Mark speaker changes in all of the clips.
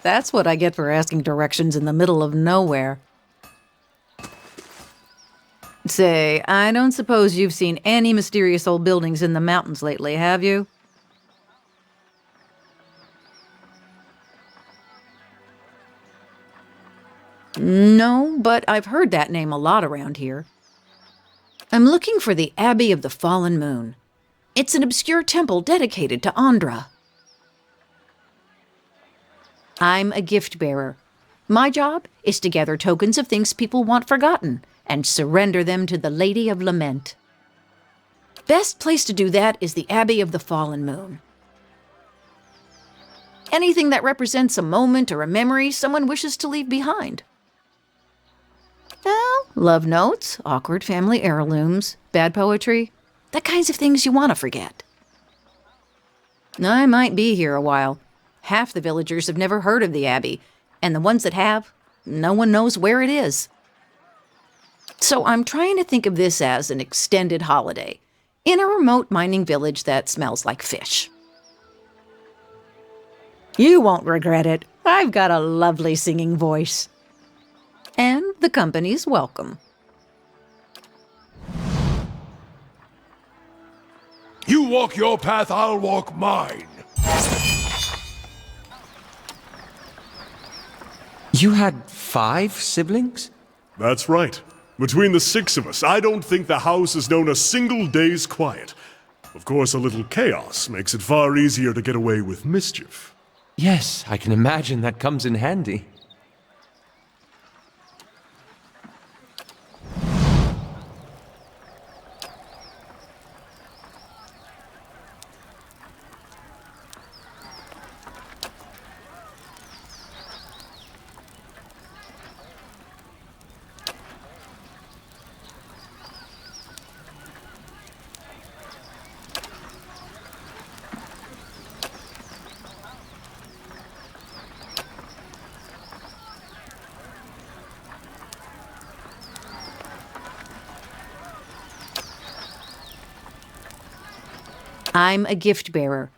Speaker 1: That's what I get for asking directions in the middle of nowhere. Say, I don't suppose you've seen any mysterious old buildings in the mountains lately, have you? No, but I've heard that name a lot around here. I'm looking for the Abbey of the Fallen Moon. It's an obscure temple dedicated to Ondra. I'm a gift bearer. My job is to gather tokens of things people want forgotten and surrender them to the Lady of Lament. Best place to do that is the Abbey of the Fallen Moon. Anything that represents a moment or a memory someone wishes to leave behind. Well, love notes, awkward family heirlooms, bad poetry, the kinds of things you want to forget. I might be here a while. Half the villagers have never heard of the Abbey, and the ones that have, no one knows where it is. So I'm trying to think of this as an extended holiday in a remote mining village that smells like fish. You won't regret it. I've got a lovely singing voice. And the company's welcome.
Speaker 2: You walk your path, I'll walk mine.
Speaker 3: You had 5 siblings?
Speaker 2: That's right. Between the 6 of us, I don't think the house has known a single day's quiet. Of course, a little chaos makes it far easier to get away with mischief.
Speaker 3: Yes, I can imagine that comes in handy.
Speaker 1: I'm a gift bearer.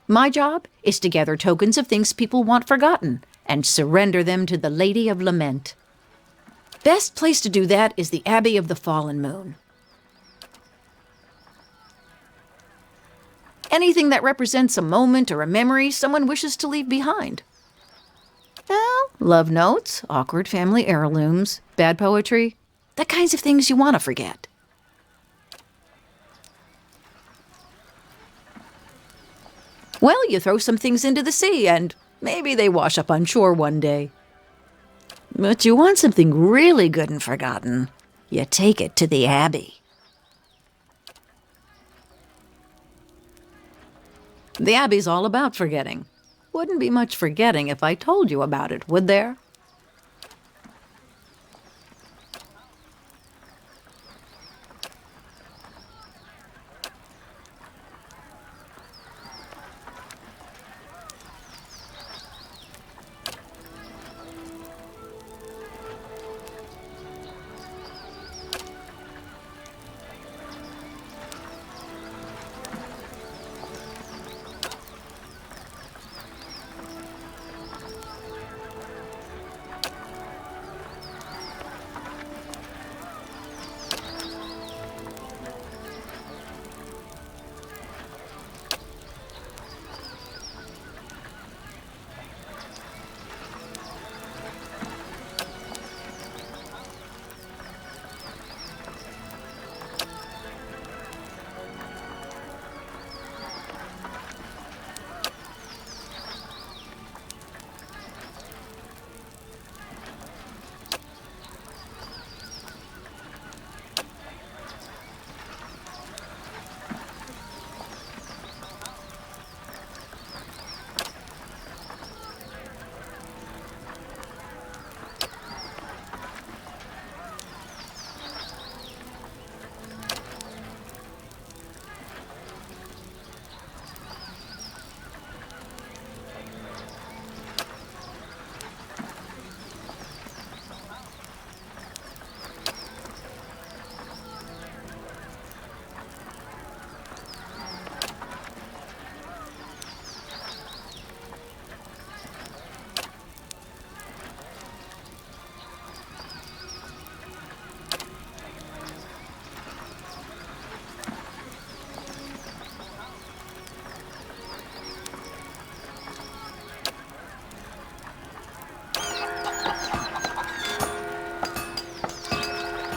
Speaker 1: My job is to gather tokens of things people want forgotten and surrender them to the Lady of Lament. Best place to do that is the Abbey of the Fallen Moon. Anything that represents a moment or a memory someone wishes to leave behind. Well, love notes, awkward family heirlooms, bad poetry, the kinds of things you want to forget. Well, you throw some things into the sea, and maybe they wash up on shore one day. But you want something really good and forgotten, you take it to the Abbey. The Abbey's all about forgetting. Wouldn't be much forgetting if I told you about it, would there?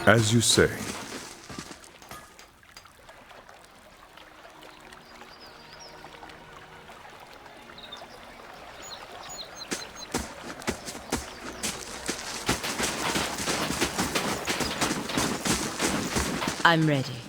Speaker 4: As you say.
Speaker 5: I'm ready.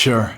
Speaker 6: Sure.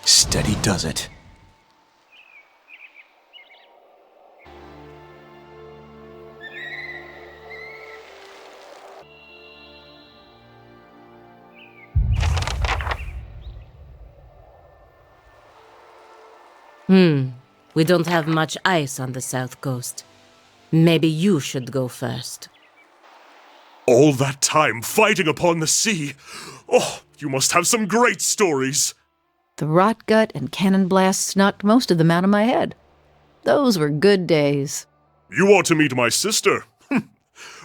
Speaker 6: Steady does it.
Speaker 4: We don't have much ice on the south coast. Maybe you should go first.
Speaker 2: All that time fighting upon the sea. Oh, you must have some great stories.
Speaker 1: The rot gut and cannon blasts knocked most of them out of my head. Those were good days.
Speaker 2: You ought to meet my sister.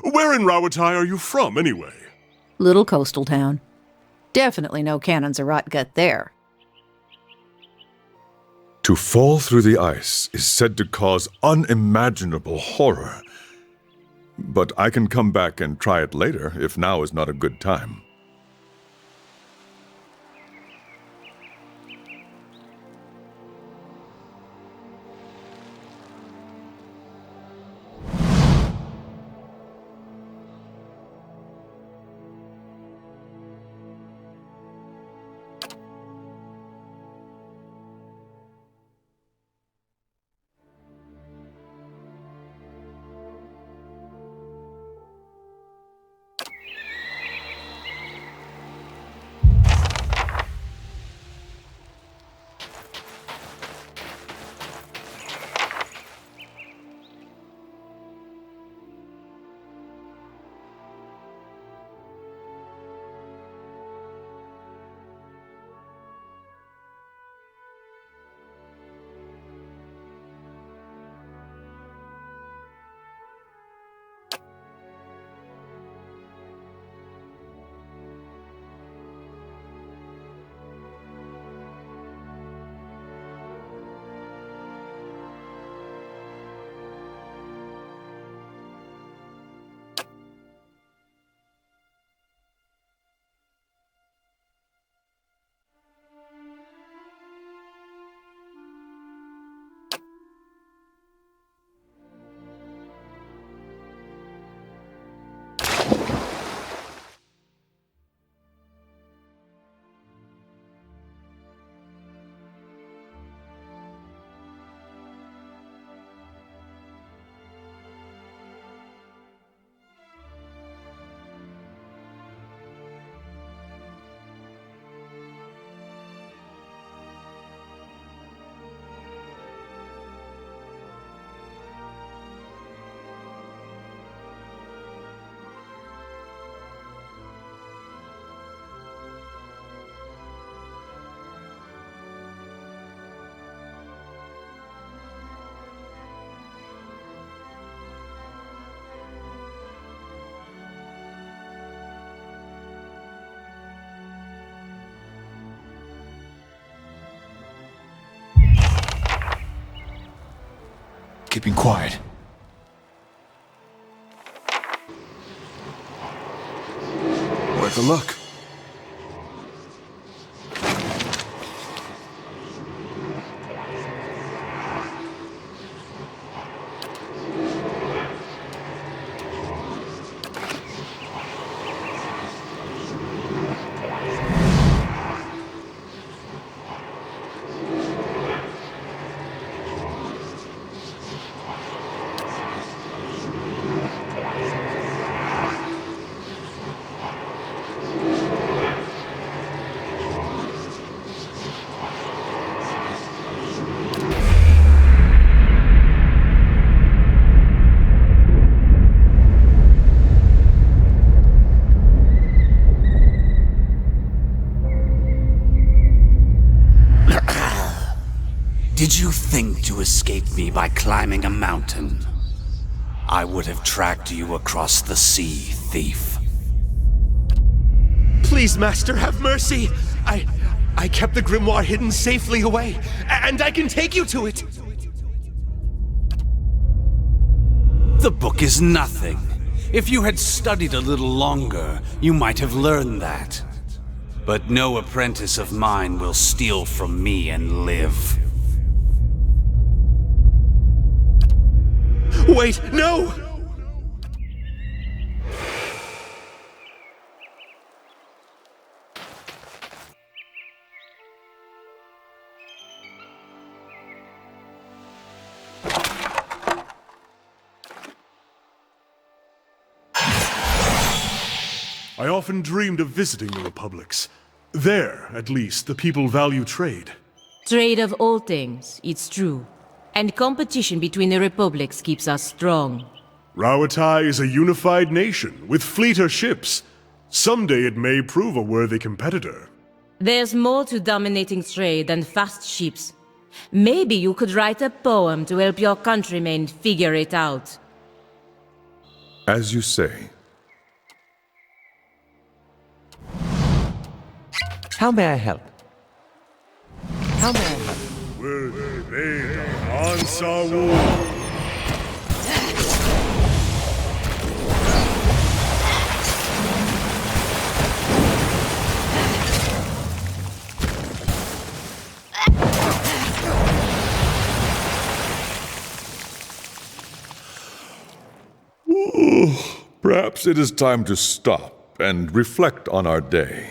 Speaker 2: Where in Rawatai are you from, anyway?
Speaker 1: Little coastal town. Definitely no cannons or rot gut there.
Speaker 5: To fall through the ice is said to cause unimaginable horror. But I can come back and try it later, if now is not a good time.
Speaker 6: Keeping quiet. Worth a look.
Speaker 7: Did you think to escape me by climbing a mountain? I would have tracked you across the sea, thief.
Speaker 8: Please, Master, have mercy! I kept the grimoire hidden safely away, and I can take you to it!
Speaker 7: The book is nothing. If you had studied a little longer, you might have learned that. But no apprentice of mine will steal from me and live.
Speaker 8: Wait, no!
Speaker 2: I often dreamed of visiting the republics. There, at least, the people value trade.
Speaker 4: Trade of all things, it's true. And competition between the republics keeps us strong.
Speaker 2: Rauatai is a unified nation, with fleeter ships. Someday it may prove a worthy competitor.
Speaker 4: There's more to dominating trade than fast ships. Maybe you could write a poem to help your countrymen figure it out.
Speaker 5: As you say.
Speaker 3: How may I help? How may I help?
Speaker 5: Perhaps it is time to stop and reflect on our day.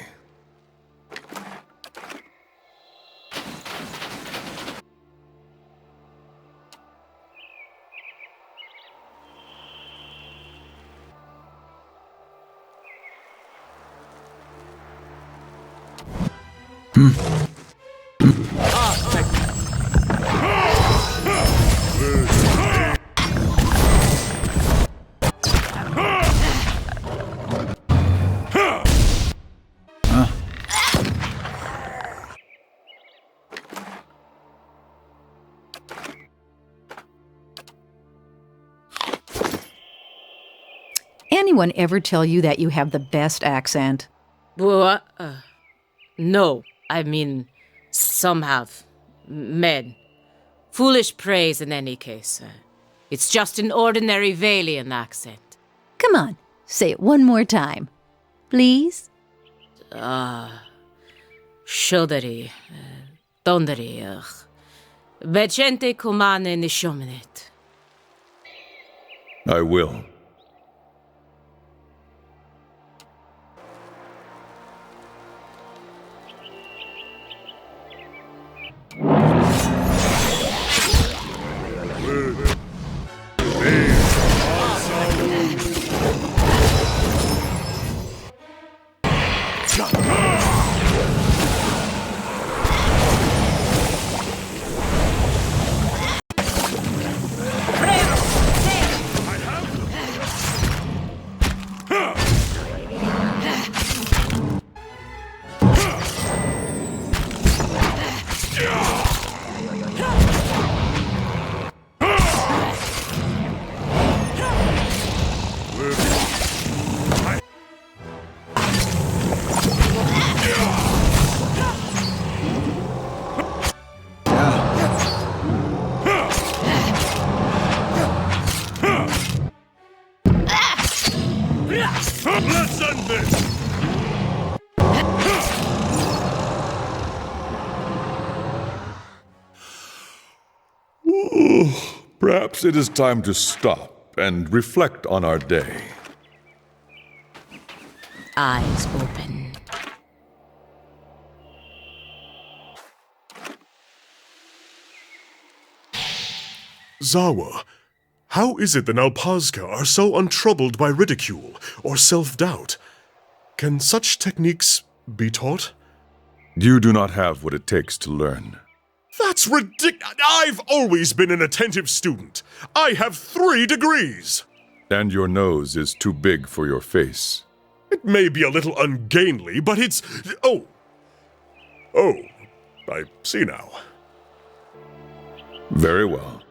Speaker 1: Anyone ever tell you that you have the best accent?
Speaker 4: What? No, I mean, some have. Men. Foolish praise in any case. It's just an ordinary Valian accent.
Speaker 1: Come on, say it one more time. Please?
Speaker 4: Shodari. Tondari. Vecente comane nishomenet.
Speaker 5: I will.
Speaker 2: Let's end this!
Speaker 5: Perhaps it is time to stop and reflect on our day.
Speaker 4: Eyes open.
Speaker 2: Zahua, how is it the Nalpazka are so untroubled by ridicule or self-doubt? Can such techniques be taught?
Speaker 5: You do not have what it takes to learn.
Speaker 2: That's ridiculous! I've always been an attentive student. I have 3 degrees!
Speaker 5: And your nose is too big for your face.
Speaker 2: It may be a little ungainly, but it's... Oh, I see now.
Speaker 5: Very well.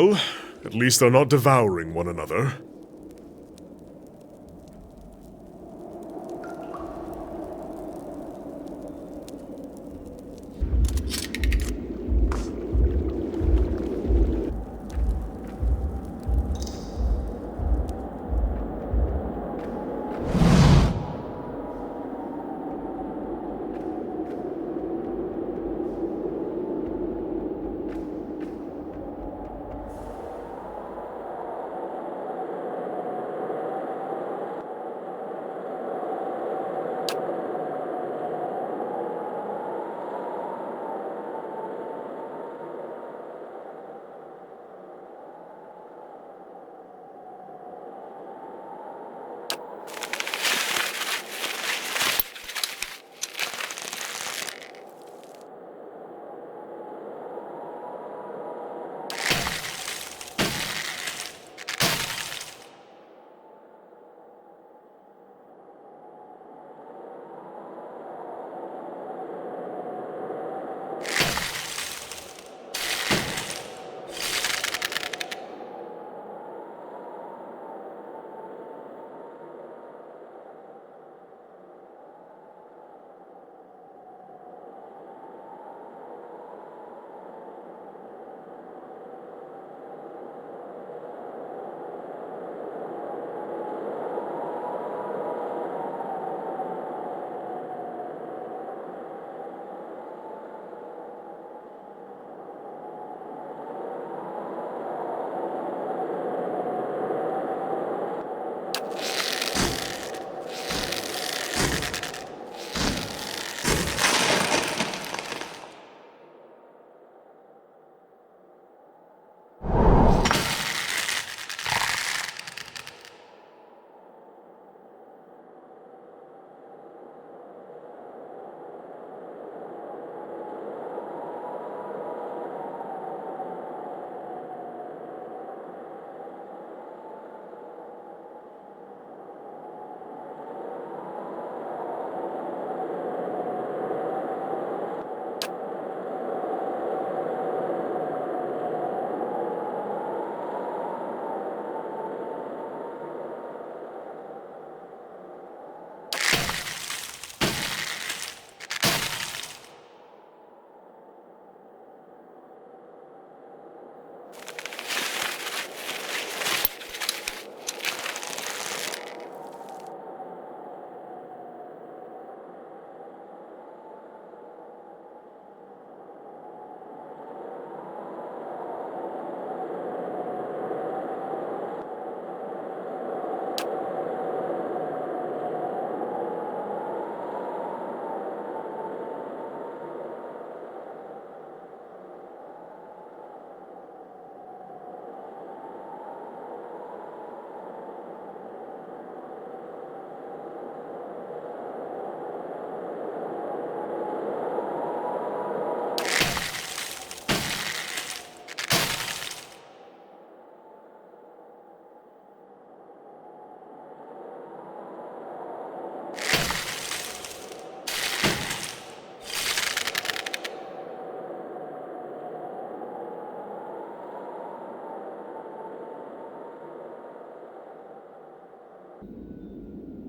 Speaker 2: Well, at least they're not devouring one another.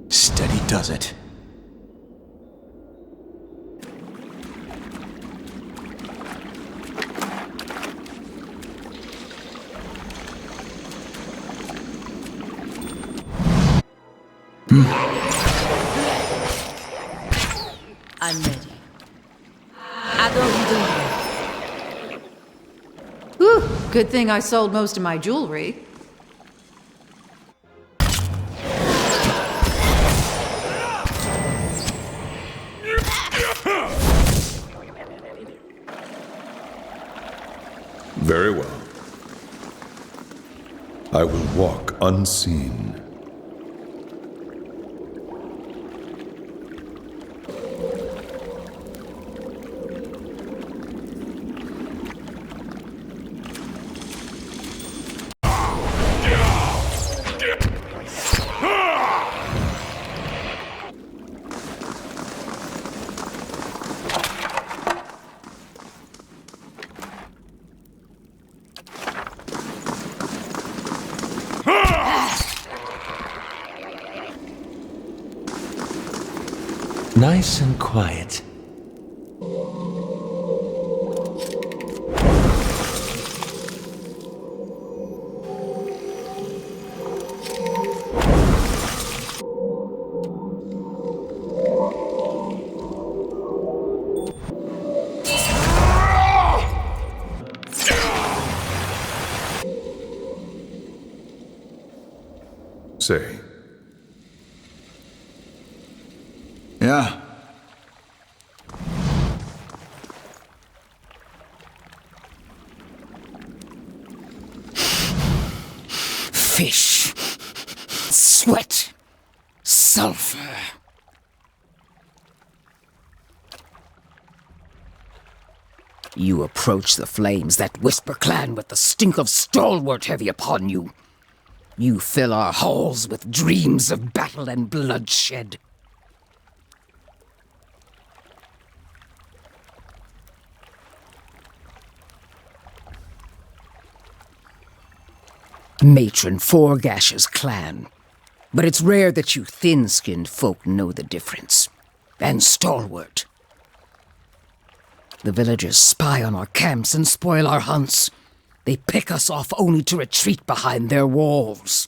Speaker 6: Steady does it.
Speaker 4: I'm ready. Adorned.
Speaker 1: Whew, good thing I sold most of my jewelry.
Speaker 5: Very well. I will walk unseen.
Speaker 3: Nice and quiet.
Speaker 5: Say,
Speaker 6: Yeah.
Speaker 9: Fish, sweat, sulfur. You approach the flames that whisper clan with the stink of stalwart heavy upon you. You fill our halls with dreams of battle and bloodshed. Matron Forgash's clan. But it's rare that you thin-skinned folk know the difference. And stalwart. The villagers spy on our camps and spoil our hunts. They pick us off only to retreat behind their walls.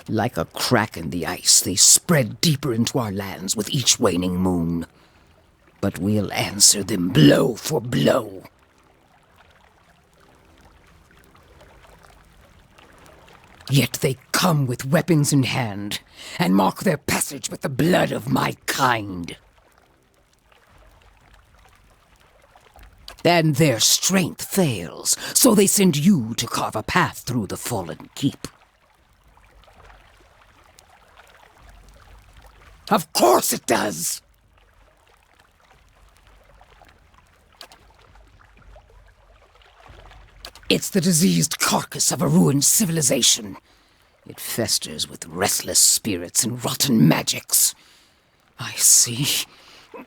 Speaker 9: Like a crack in the ice, they spread deeper into our lands with each waning moon. But we'll answer them blow for blow. Yet they come with weapons in hand, and mark their passage with the blood of my kind. And their strength fails, so they send you to carve a path through the fallen keep. Of course it does! It's the diseased carcass of a ruined civilization. It festers with restless spirits and rotten magics. I see.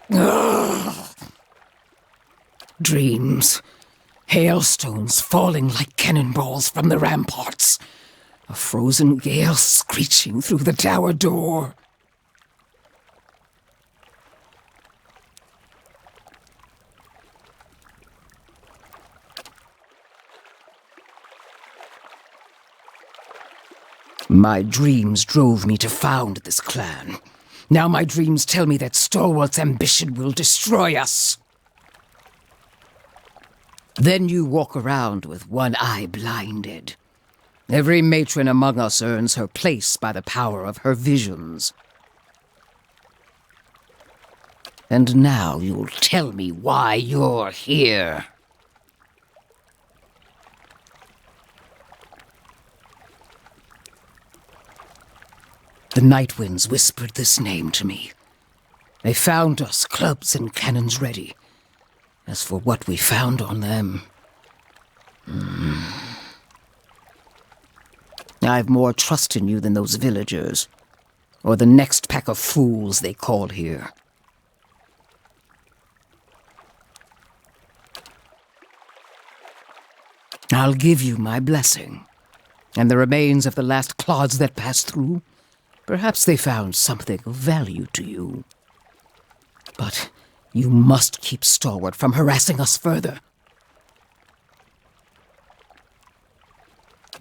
Speaker 9: Ugh. Dreams. Hailstones falling like cannonballs from the ramparts. A frozen gale screeching through the tower door. My dreams drove me to found this clan. Now my dreams tell me that Stalwart's ambition will destroy us. Then you walk around with one eye blinded. Every matron among us earns her place by the power of her visions. And now you'll tell me why you're here. The night winds whispered this name to me. They found us clubs and cannons ready. As for what we found on them... I've more trust in you than those villagers, or the next pack of fools they call here. I'll give you my blessing, and the remains of the last clods that passed through. Perhaps they found something of value to you. But you must keep Stalwart from harassing us further.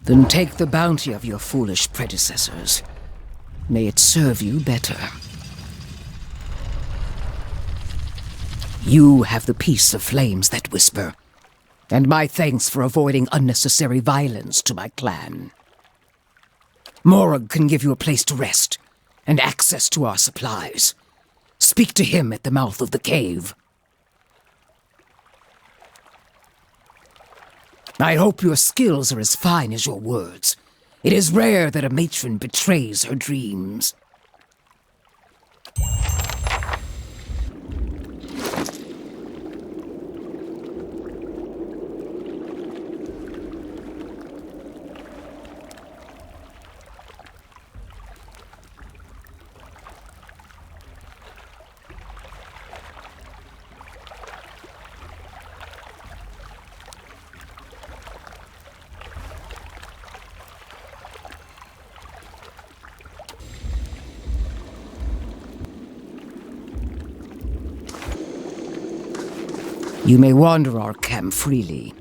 Speaker 9: Then take the bounty of your foolish predecessors. May it serve you better. You have the peace of flames that whisper, and my thanks for avoiding unnecessary violence to my clan. Morag can give you a place to rest, and access to our supplies. Speak to him at the mouth of the cave. I hope your skills are as fine as your words. It is rare that a matron betrays her dreams. You may wander our camp freely.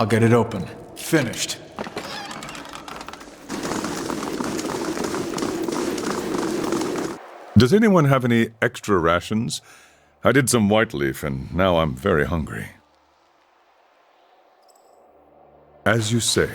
Speaker 6: I'll get it open. Finished.
Speaker 5: Does anyone have any extra rations? I did some white leaf, and now I'm very hungry. As you say.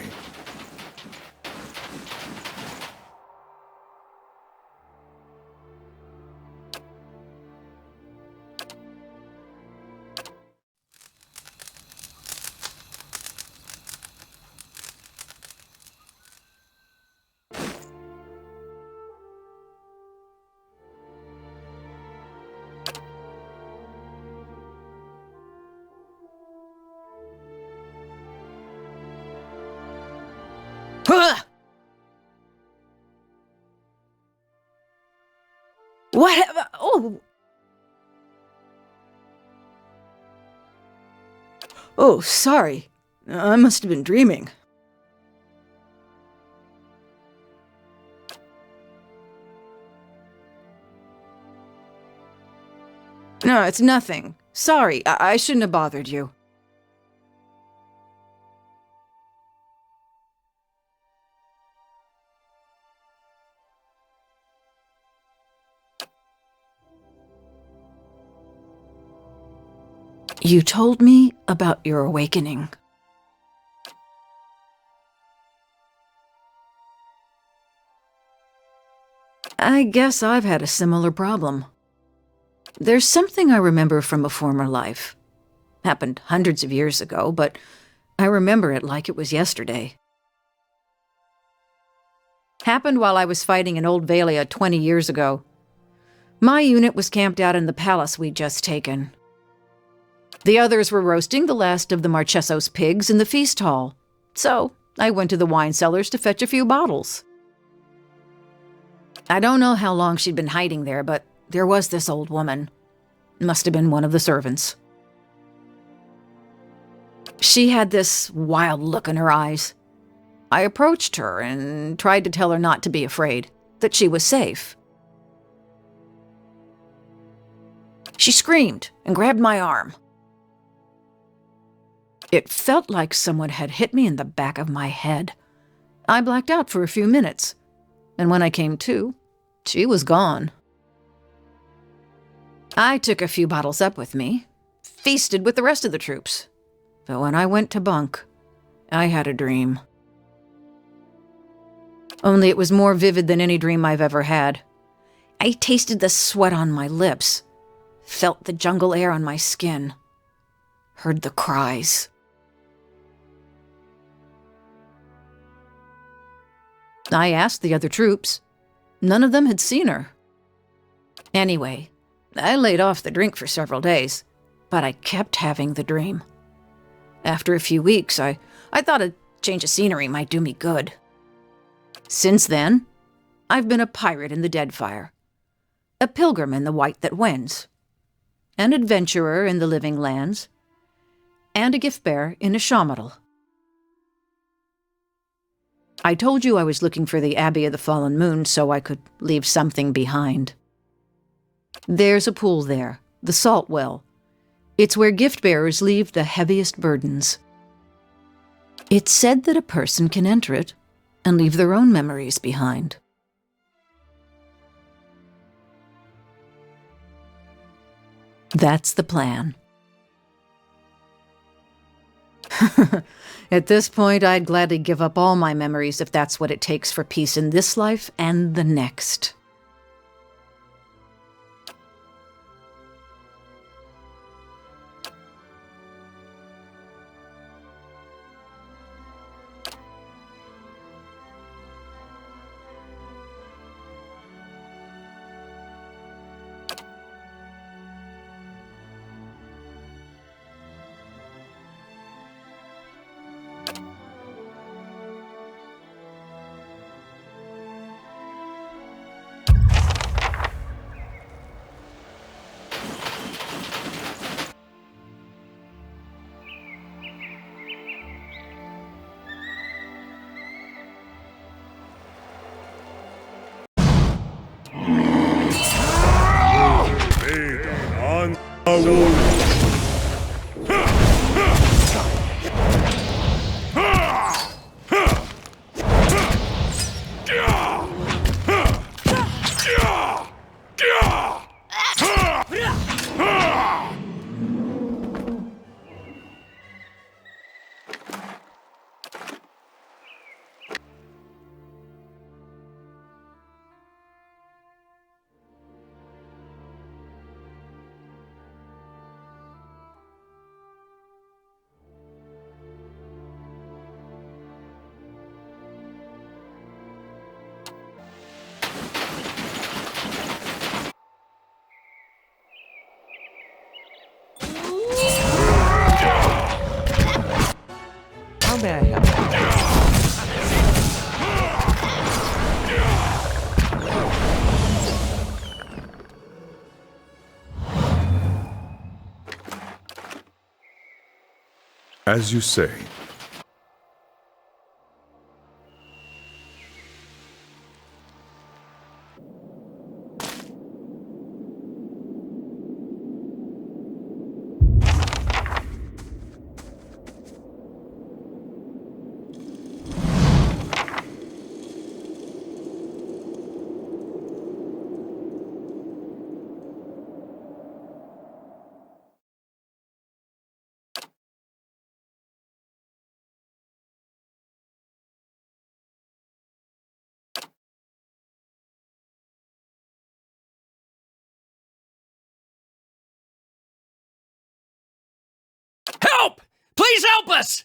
Speaker 1: What? Oh. Oh, sorry. I must have been dreaming. No, it's nothing. Sorry, I shouldn't have bothered you. You told me about your awakening. I guess I've had a similar problem. There's something I remember from a former life. Happened hundreds of years ago, but I remember it like it was yesterday. Happened while I was fighting in Old Valia 20 years ago. My unit was camped out in the palace we'd just taken. The others were roasting the last of the Marcheso's pigs in the feast hall, so I went to the wine cellars to fetch a few bottles. I don't know how long she'd been hiding there, but there was this old woman. Must have been one of the servants. She had this wild look in her eyes. I approached her and tried to tell her not to be afraid, that she was safe. She screamed and grabbed my arm. It felt like someone had hit me in the back of my head. I blacked out for a few minutes, and when I came to, she was gone. I took a few bottles up with me, feasted with the rest of the troops. But when I went to bunk, I had a dream. Only it was more vivid than any dream I've ever had. I tasted the sweat on my lips, felt the jungle air on my skin, heard the cries. I asked the other troops. None of them had seen her. Anyway, I laid off the drink for several days, but I kept having the dream. After a few weeks, I thought a change of scenery might do me good. Since then, I've been a pirate in the Deadfire, a pilgrim in the White that Wends, an adventurer in the Living Lands, and a gift-bearer in Ashamadal. I told you I was looking for the Abbey of the Fallen Moon so I could leave something behind. There's a pool there, the Salt Well. It's where gift-bearers leave the heaviest burdens. It's said that a person can enter it and leave their own memories behind. That's the plan. At this point, I'd gladly give up all my memories if that's what it takes for peace in this life and the next.
Speaker 3: How may I help?
Speaker 5: As you say.
Speaker 8: Help! Please help us!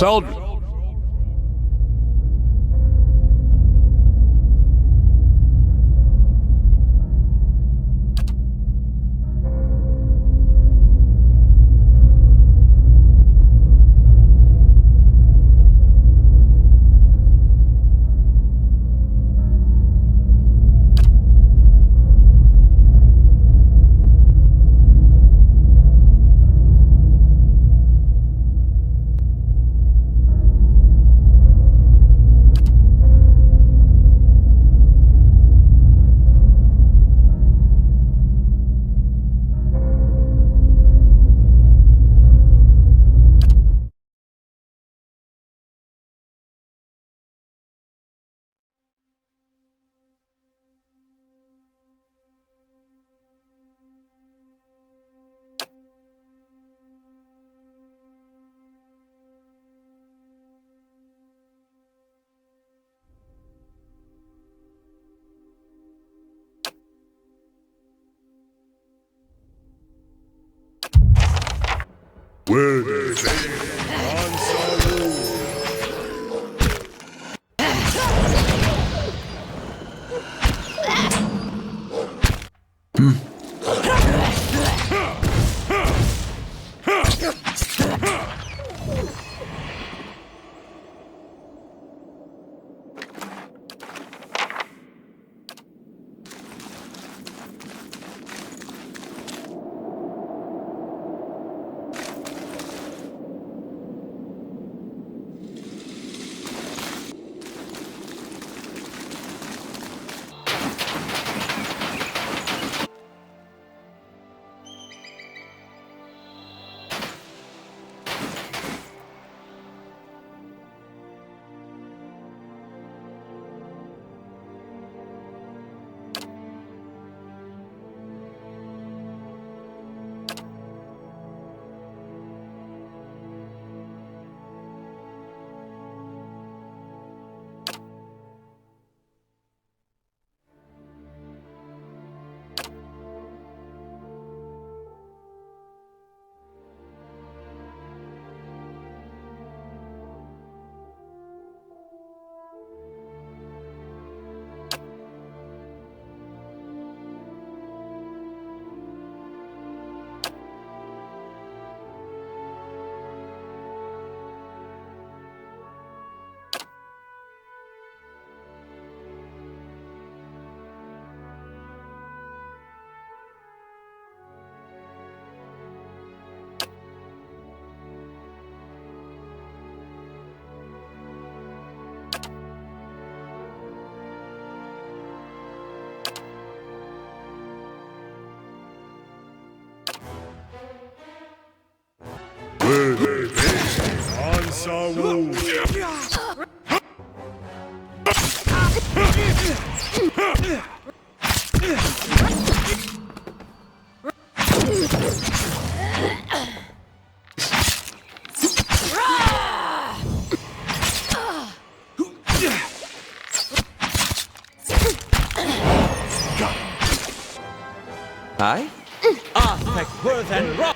Speaker 10: soldiers.
Speaker 2: Where they on Where they on Zahua.
Speaker 3: Aye? Aspect worth and rock!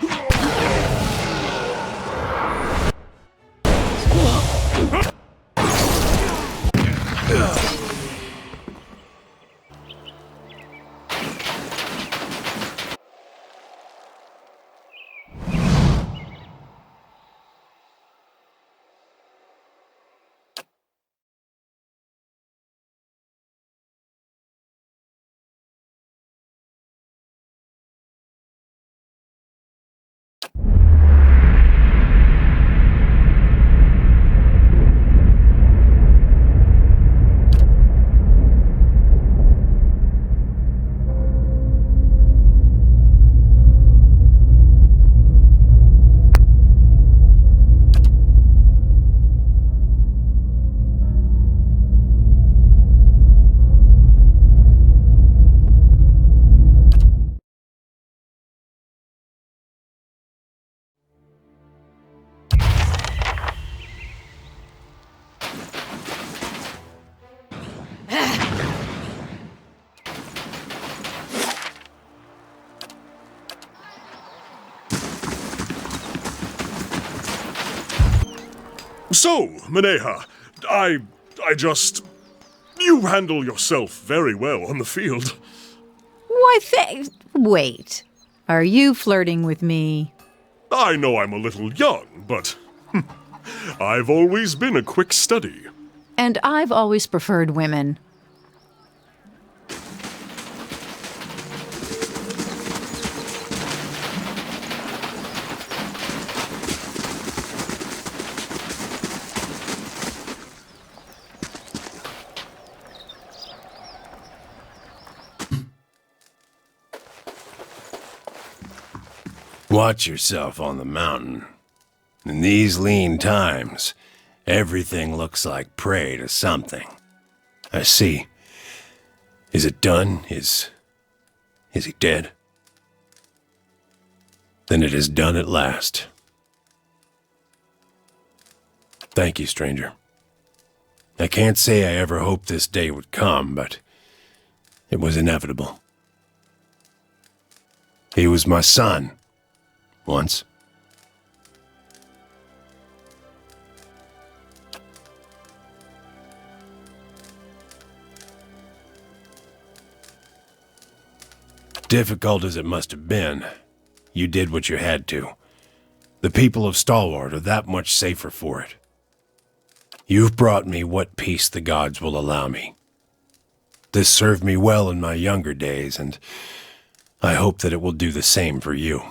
Speaker 2: So, Maneha, I just... You handle yourself very well on the field.
Speaker 1: Why, wait. Are you flirting with me?
Speaker 2: I know I'm a little young, but I've always been a quick study.
Speaker 1: And I've always preferred women.
Speaker 10: Watch yourself on the mountain. In these lean times, everything looks like prey to something. I see. Is it done? Is he dead? Then it is done at last. Thank you, stranger. I can't say I ever hoped this day would come, but it was inevitable. He was my son. Once. Difficult as it must have been, you did what you had to. The people of Stalwart are that much safer for it. You've brought me what peace the gods will allow me. This served me well in my younger days, and I hope that it will do the same for you.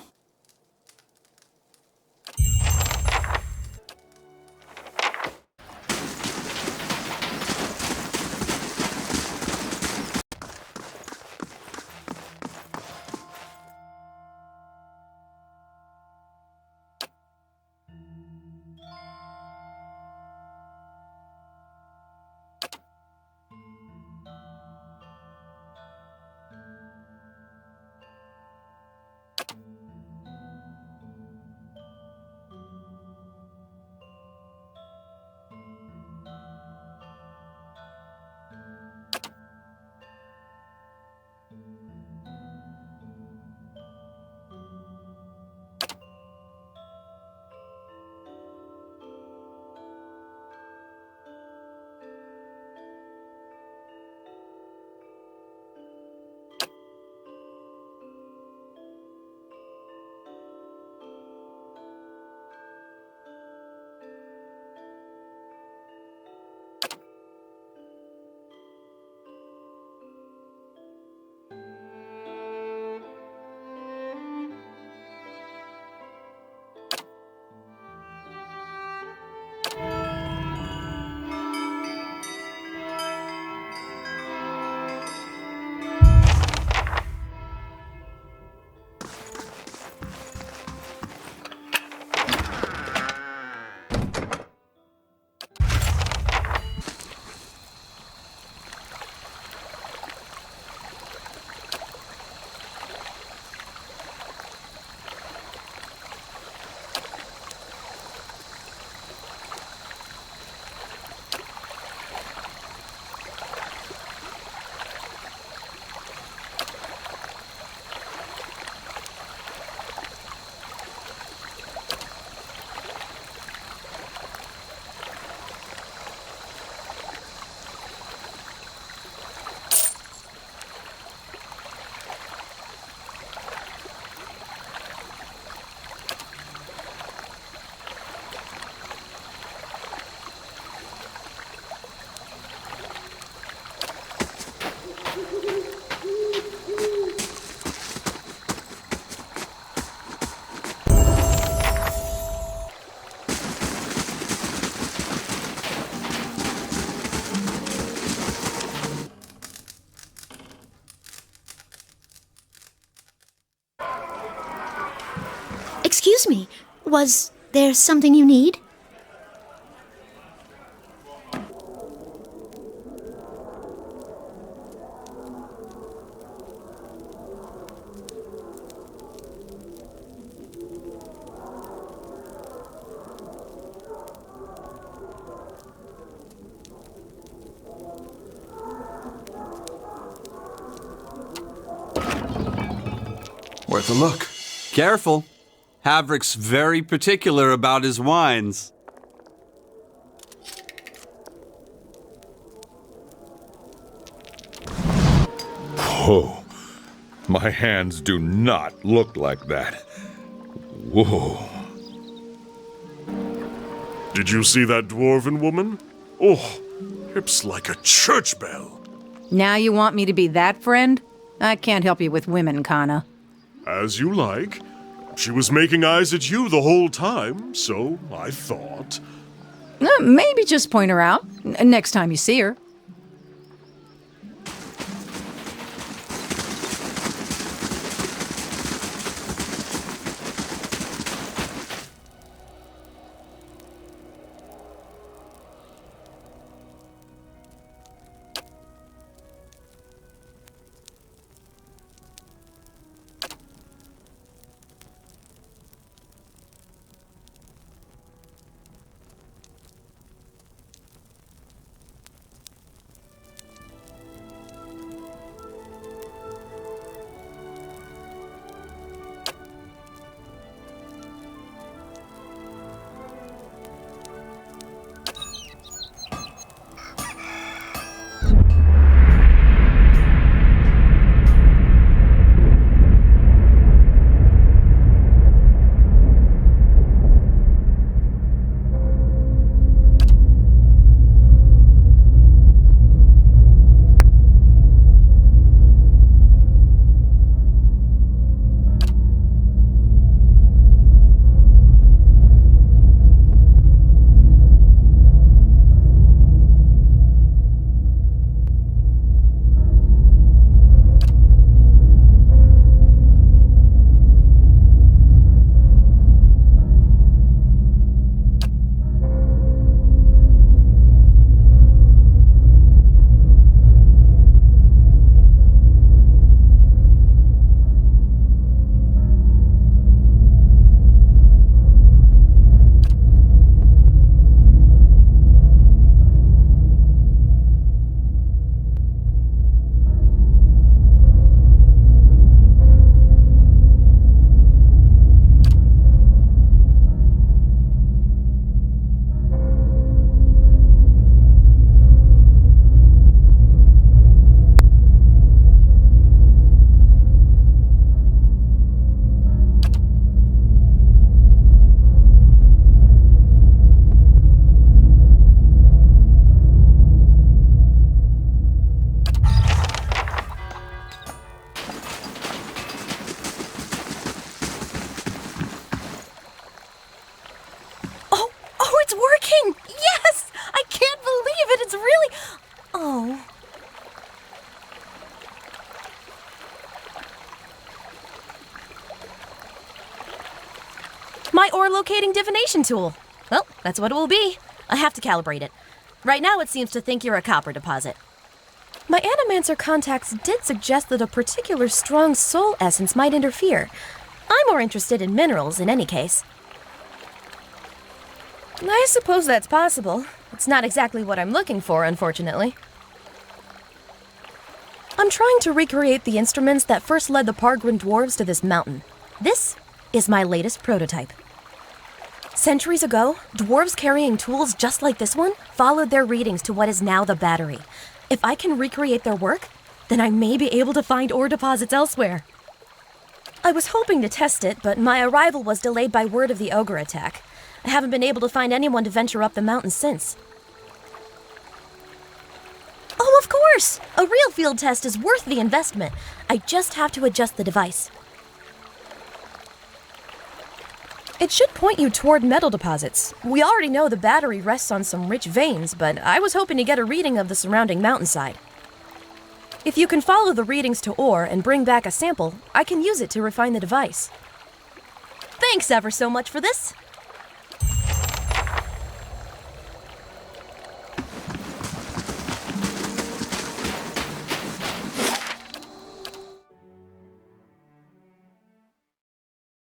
Speaker 11: Excuse me, was there something you need?
Speaker 6: Worth a look.
Speaker 12: Careful. Havrick's very particular about his wines.
Speaker 5: Whoa. My hands do not look like that. Whoa.
Speaker 2: Did you see that dwarven woman? Oh, hips like a church bell.
Speaker 1: Now you want me to be that friend? I can't help you with women, Kana.
Speaker 2: As you like. She was making eyes at you the whole time, so I thought.
Speaker 1: Maybe just point her out next time you see her.
Speaker 12: My ore locating divination tool. Well, that's what it will be. I have to calibrate it. Right now it seems to think you're a copper deposit. My Animancer contacts did suggest that a particular strong soul essence might interfere. I'm more interested in minerals in any case. I suppose that's possible. It's not exactly what I'm looking for, unfortunately. I'm trying to recreate the instruments that first led the Pargrin dwarves to this mountain. This is my latest prototype. Centuries ago, dwarves carrying tools just like this one followed their readings to what is now the battery. If I can recreate their work, then I may be able to find ore deposits elsewhere. I was hoping to test it, but my arrival was delayed by word of the ogre attack. I haven't been able to find anyone to venture up the mountain since. Oh, of course! A real field test is worth the investment. I just have to adjust the device. It should point you toward metal deposits. We already know the battery rests on some rich veins, but I was hoping to get a reading of the surrounding mountainside. If you can follow the readings to ore and bring back a sample, I can use it to refine the device. Thanks ever so much for this.